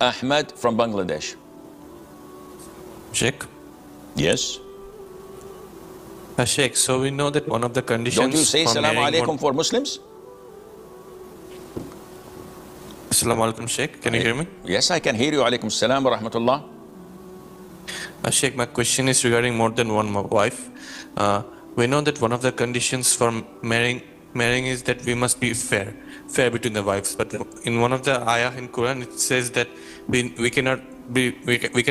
Ahmed from Bangladesh. Sheikh? Yes. Sheikh, so we know that one of the conditions... Don't you say Assalamu alaikum for Muslims? Assalamu alaikum, Sheikh. Can you hear me? Yes, I can hear you. Alaikum salam wa rahmatullah. Sheikh, my question is regarding more than one wife. We know that one of the conditions for marrying is that we must be fair between the wives. But in one of the ayah in Quran, it says that we can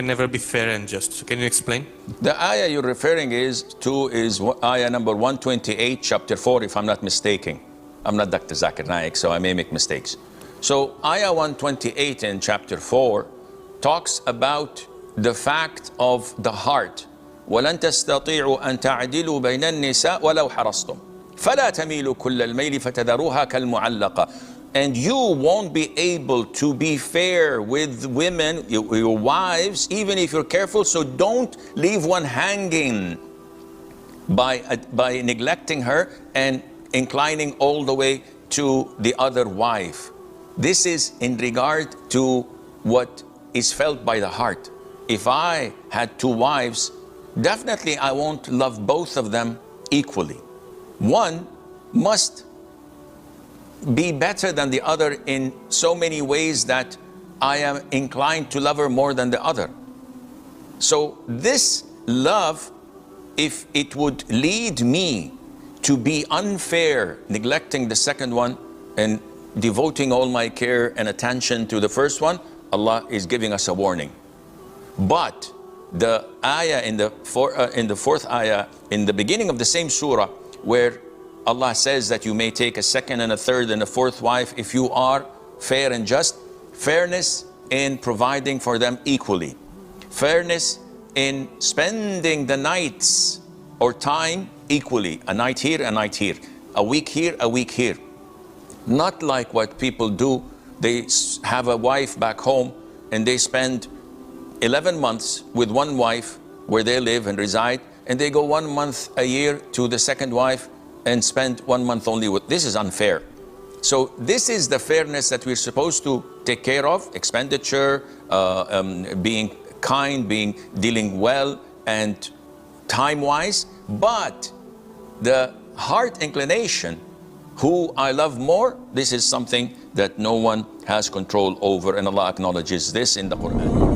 never be fair and just. So can you explain? The ayah you're referring is ayah number 128, chapter 4, if I'm not mistaken. I'm not Dr. Zakir Naik, so I may make mistakes. So ayah 128 in chapter 4 talks about the fact of the heart. وَلَن تَسْتَطِيعُوا أَن تَعْدِلُوا بَيْنَ النِّسَاءِ وَلَوْ حَرَصْتُمْ فَلَا تَمِيلُوا كُلَّ الْمَيْلِ فَتَذَرُوهَا كَالْمُعَلَّقَةِ. And you won't be able to be fair with women, your wives, even if you're careful. So don't leave one hanging by neglecting her and inclining all the way to the other wife. This is in regard to what is felt by the heart. If I had two wives, definitely I won't love both of them equally. One must be better than the other in so many ways that I am inclined to love her more than the other. So this love, if it would lead me to be unfair, neglecting the second one and devoting all my care and attention to the first one, Allah is giving us a warning. But the ayah in the fourth ayah, in the beginning of the same surah, where Allah says that you may take a second and a third and a fourth wife if you are fair and just. Fairness in providing for them equally. Fairness in spending the nights or time equally. A night here, a night here. A week here, a week here. Not like what people do. They have a wife back home and they spend 11 months with one wife where they live and reside, and they go 1 month a year to the second wife and spend 1 month only with. This is unfair. So this is the fairness that we're supposed to take care of. Expenditure, being kind, dealing well and time-wise. But the heart inclination, who I love more, this is something that no one has control over, and Allah acknowledges this in the Qur'an.